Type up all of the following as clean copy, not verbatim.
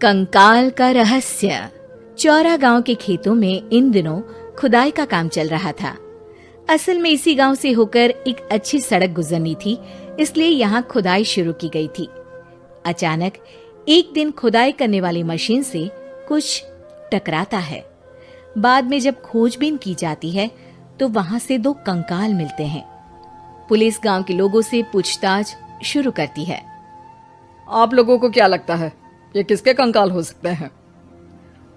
कंकाल का रहस्य। चौरा गांव के खेतों में इन दिनों खुदाई का काम चल रहा था। असल में इसी गांव से होकर एक अच्छी सड़क गुजरनी थी, इसलिए यहाँ खुदाई शुरू की गई थी। अचानक एक दिन खुदाई करने वाली मशीन से कुछ टकराता है। बाद में जब खोजबीन की जाती है तो वहां से 2 कंकाल मिलते हैं। पुलिस गांव के लोगों से पूछताछ शुरू करती है। आप लोगों को क्या लगता है ये किसके कंकाल हो सकते हैं?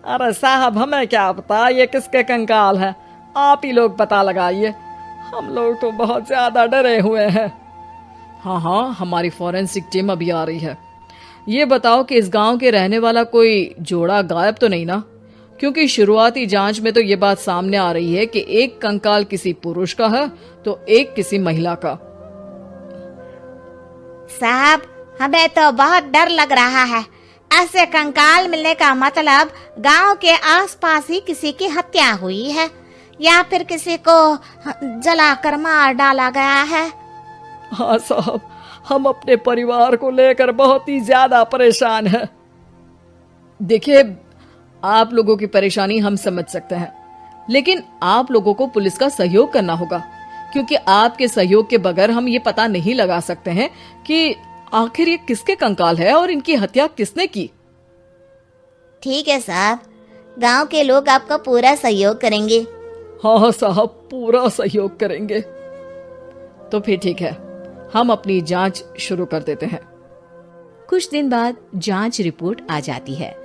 अरे साहब, हमें क्या पता ये किसके कंकाल है, आप ही लोग पता लगाइए। हम लोग तो बहुत ज्यादा डरे हुए हैं। हाँ, हमारी फॉरेंसिक टीम अभी आ रही है। ये बताओ कि इस गांव के रहने वाला कोई जोड़ा गायब तो नहीं ना? क्योंकि शुरुआती जांच में तो ये बात सामने आ रही है कि एक कंकाल किसी पुरुष का है तो एक किसी महिला का। साहब, हमें तो बहुत डर लग रहा है। ऐसे कंकाल मिलने का मतलब गांव के आसपास ही किसी की हत्या हुई है या फिर किसी को जलाकर मार डाला गया है। हाँ साहब, हम अपने परिवार को लेकर बहुत ही ज्यादा परेशान हैं। देखिए, आप लोगों की परेशानी हम समझ सकते हैं, लेकिन आप लोगों को पुलिस का सहयोग करना होगा, क्योंकि आपके सहयोग के बगैर हम ये पता नहीं लगा सकते हैं कि आखिर ये किसके कंकाल है और इनकी हत्या किसने की। ठीक है साहब, गांव के लोग आपका पूरा सहयोग करेंगे। हाँ साहब, पूरा सहयोग करेंगे। तो फिर ठीक है, हम अपनी जांच शुरू कर देते हैं। कुछ दिन बाद जांच रिपोर्ट आ जाती है।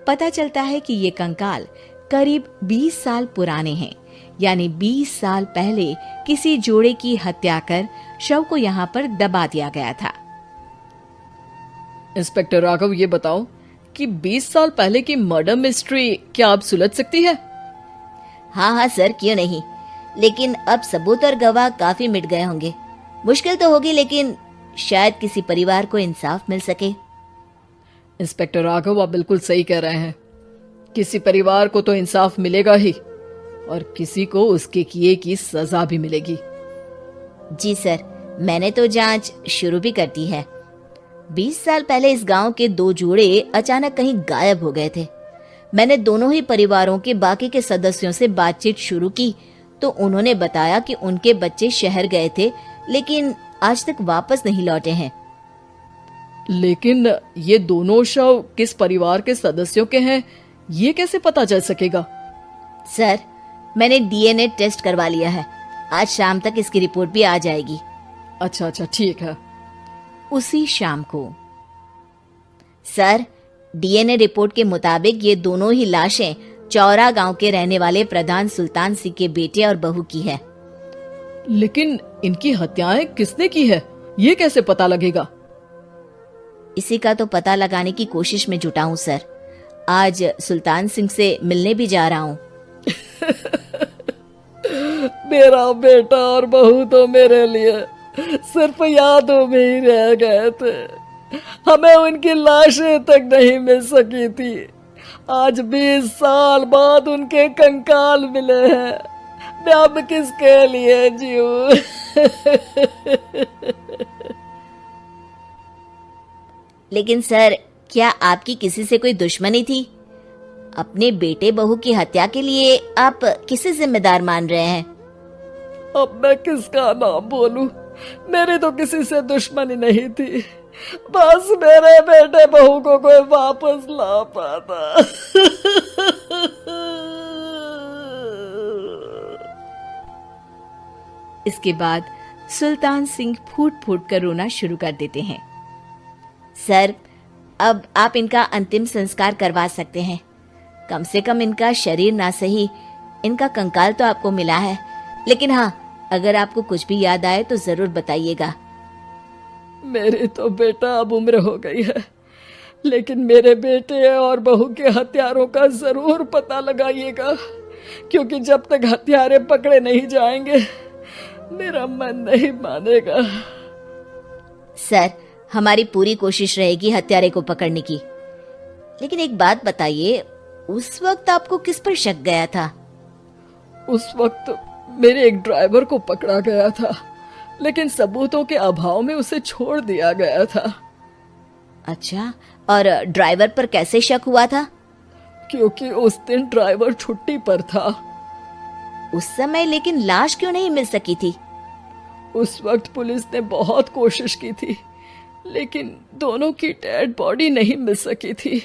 पता चलता है कि ये कंकाल करीब 20 साल पुराने हैं, यानी 20 साल पहले किसी जोड़े की हत्या कर शव को यहाँ पर दबा दिया गया था। इंस्पेक्टर राघव, ये बताओ कि 20 साल पहले की मर्डर मिस्ट्री क्या आप सुलझ सकती है? हाँ सर, क्यों नहीं, लेकिन अब सबूत और गवाह काफी मिट गए होंगे। मुश्किल तो होगी, लेकिन शायद किसी परिवार को इंसाफ मिल सके। इंस्पेक्टर राघव, आप बिल्कुल सही कह रहे हैं। किसी परिवार को तो इंसाफ मिलेगा ही और किसी को उसके किए की सजा भी मिलेगी। जी सर, मैंने तो जांच शुरू भी कर दी है। 20 साल पहले इस गांव के 2 जोड़े अचानक कहीं गायब हो गए थे। मैंने दोनों ही परिवारों के बाकी के सदस्यों से बातचीत शुरू की तो उन्होंने बताया कि उनके बच्चे शहर गए थे, लेकिन आज तक वापस नहीं लौटे हैं। लेकिन ये दोनों शव किस परिवार के सदस्यों के हैं, ये कैसे पता चल सकेगा? सर, मैंने डीएनए टेस्ट करवा लिया है। आज शाम तक इसकी रिपोर्ट भी आ जाएगी। अच्छा, ठीक है। उसी शाम को सर, डीएनए रिपोर्ट के मुताबिक ये दोनों ही लाशें चौरा गांव के रहने वाले प्रधान सुल्तान सिंह के बेटे और बहू की है। लेकिन इनकी हत्याएं किसने की है, ये कैसे पता लगेगा? इसी का तो पता लगाने की कोशिश में जुटा हूँ सर। आज सुल्तान सिंह से मिलने भी जा रहा हूँ। मेरा बेटा और बहू तो मेरे लिए सिर्फ यादों में ही रह गए थे। हमें उनकी लाशें तक नहीं मिल सकी थी। आज 20 साल बाद उनके कंकाल मिले हैं। मैं अब किसके लिए जीऊं? लेकिन सर, क्या आपकी किसी से कोई दुश्मनी थी? अपने बेटे बहू की हत्या के लिए आप किसे जिम्मेदार मान रहे हैं? अब मैं किसका नाम बोलूं? मेरी तो किसी से दुश्मनी नहीं थी, बस मेरे बेटे बहू को कोई वापस ला पाता। इसके बाद सुल्तान सिंह फूट फूट कर रोना शुरू कर देते हैं। सर, अब आप इनका अंतिम संस्कार करवा सकते हैं। कम से कम इनका शरीर ना सही, इनका कंकाल तो आपको मिला है। लेकिन हाँ, अगर आपको कुछ भी याद आए तो जरूर बताइएगा। मेरी तो बेटा अब उम्र हो गई है, लेकिन मेरे बेटे और बहू के हत्यारों का जरूर पता लगाइएगा, क्योंकि जब तक हत्यारे पकड़े नहीं जाएंगे मेरा मन नहीं मानेगा। सर, हमारी पूरी कोशिश रहेगी हत्यारे को पकड़ने की। लेकिन एक बात बताइए, उस वक्त आपको किस पर शक गया था? उस वक्त मेरे एक ड्राइवर को पकड़ा गया था, लेकिन सबूतों के अभाव में उसे छोड़ दिया गया था। अच्छा, और ड्राइवर पर कैसे शक हुआ था? क्योंकि उस दिन ड्राइवर छुट्टी पर था। उस समय लेकिन लाश क्यों नहीं मिल सकी थी? उस वक्त पुलिस ने बहुत कोशिश की थी, लेकिन दोनों की डेड बॉडी नहीं मिल सकी थी।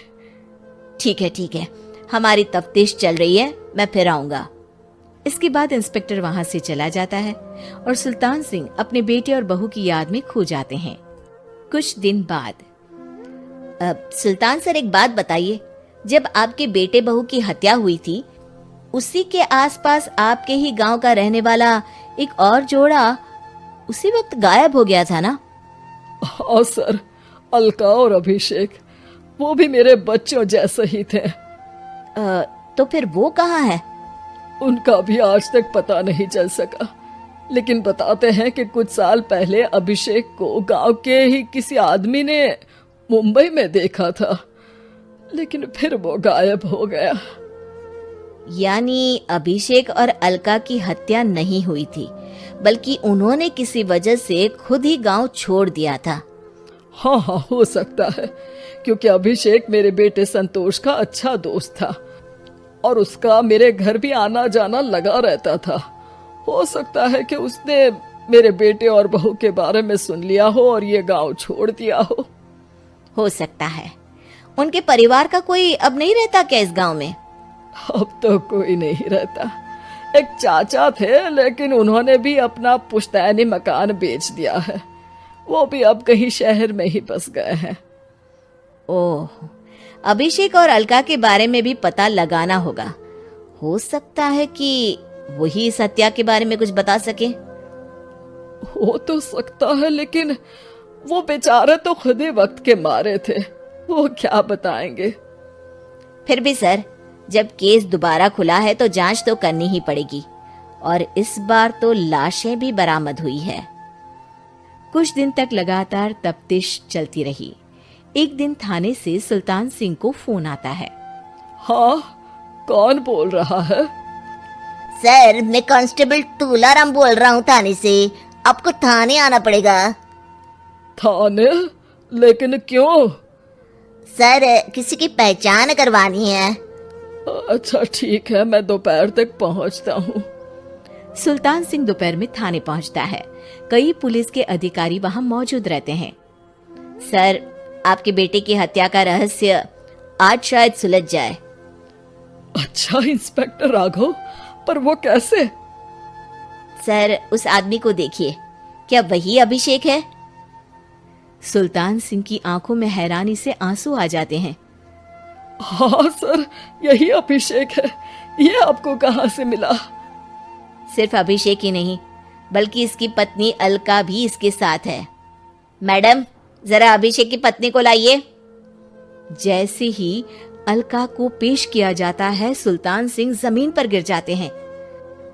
ठीक है, हमारी तफ्तीश चल रही है, मैं फिर आऊंगा। इसके बाद इंस्पेक्टर वहां से चला जाता है और सुल्तान सिंह अपने बेटे और बहू की याद में खो जाते हैं। कुछ दिन बाद सुल्तान सर, एक बात बताइए, जब आपके बेटे बहू की हत्या हुई थी, उसी के आसपास आपके ही गांव का रहने वाला एक और जोड़ा उसी वक्त गायब हो गया था ना? हाँ सर, अलका और अभिषेक, वो भी मेरे बच्चों जैसे ही थे। तो फिर वो कहाँ है? उनका भी आज तक पता नहीं चल सका, लेकिन बताते हैं कि कुछ साल पहले अभिषेक को गांव के ही किसी आदमी ने मुंबई में देखा था, लेकिन फिर वो गायब हो गया। यानी अभिषेक और अलका की हत्या नहीं हुई थी, बल्कि उन्होंने किसी वजह से खुद ही गांव छोड़ दिया था। हाँ, हो सकता है, क्योंकि अभिषेक मेरे बेटे संतोष का अच्छा दोस्त था और उसका मेरे घर भी आना जाना लगा रहता था। हो सकता है कि उसने मेरे बेटे और बहू के बारे में सुन लिया हो और ये गांव छोड़ दिया हो सकता है। उनके परिवार का कोई अब नहीं रहता क्या इस गांव में? अब तो कोई नहीं रहता। एक चाचा थे, लेकिन उन्होंने भी अपना पुश्तैनी मकान बेच दिया है। वो भी अब कहीं शहर में ही बस गए हैं। ओह, अभिषेक और अलका के बारे में भी पता लगाना होगा। हो सकता है कि वही इस हत्या के बारे में कुछ बता सके। हो तो सकता है, लेकिन वो बेचारे तो खुद ही वक्त के मारे थे, वो क्या बताएंगे। फिर भी सर, जब केस दोबारा खुला है तो जांच तो करनी ही पड़ेगी, और इस बार तो लाशें भी बरामद हुई है। कुछ दिन तक लगातार तफ्तीश चलती रही। एक दिन थाने से सुल्तान सिंह को फोन आता है। हाँ, कौन बोल रहा है? सर, मैं कांस्टेबल तुलाराम बोल रहा हूँ थाने से। आपको थाने आना पड़ेगा। थाने? लेकिन क्यों? सर, किसी की पहचान करवानी है। अच्छा ठीक है, मैं दोपहर तक पहुंचता हूँ। सुल्तान सिंह दोपहर में थाने पहुंचता है। कई पुलिस के अधिकारी वहां मौजूद रहते हैं। सर, आपके बेटे की हत्या का रहस्य आज शायद सुलझ जाए। अच्छा इंस्पेक्टर राघव, पर वो कैसे? सर, उस आदमी को देखिए, क्या वही अभिषेक है? सुल्तान सिंह की आंखों में हैरानी से आंसू आ जाते हैं। हाँ सर, यही अभिषेक है। ये आपको कहाँ से मिला? सिर्फ अभिषेक ही नहीं, बल्कि इसकी पत्नी अलका भी इसके साथ है। मैडम, जरा अभिषेक की पत्नी को लाइए। जैसे ही अलका को पेश किया जाता है, सुल्तान सिंह जमीन पर गिर जाते हैं।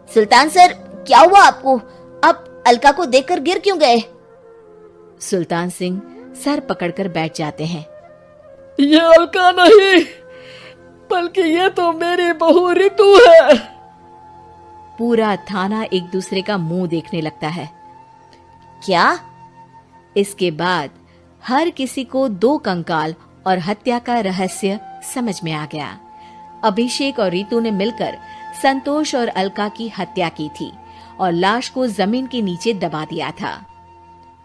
सुल्तान सर, क्या हुआ आपको? आप अलका को देखकर गिर क्यों गए? सुल्तान सिंह सर पकड़कर बैठ जाते हैं। ये अलका नहीं, बल्कि ये तो मेरी बहू रितु है। पूरा थाना एक दूसरे का मुंह देखने लगता है। क्या? इसके बाद हर किसी को दो कंकाल और हत्या का रहस्य समझ में आ गया। अभिषेक और रितु ने मिलकर संतोष और अलका की हत्या की थी और लाश को जमीन के नीचे दबा दिया था।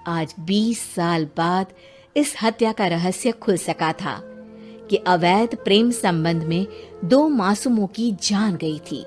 आज 20 साल बाद इस हत्या का रहस्य खुल सका था कि अवैध प्रेम संबंध में 2 मासूमों की जान गई थी।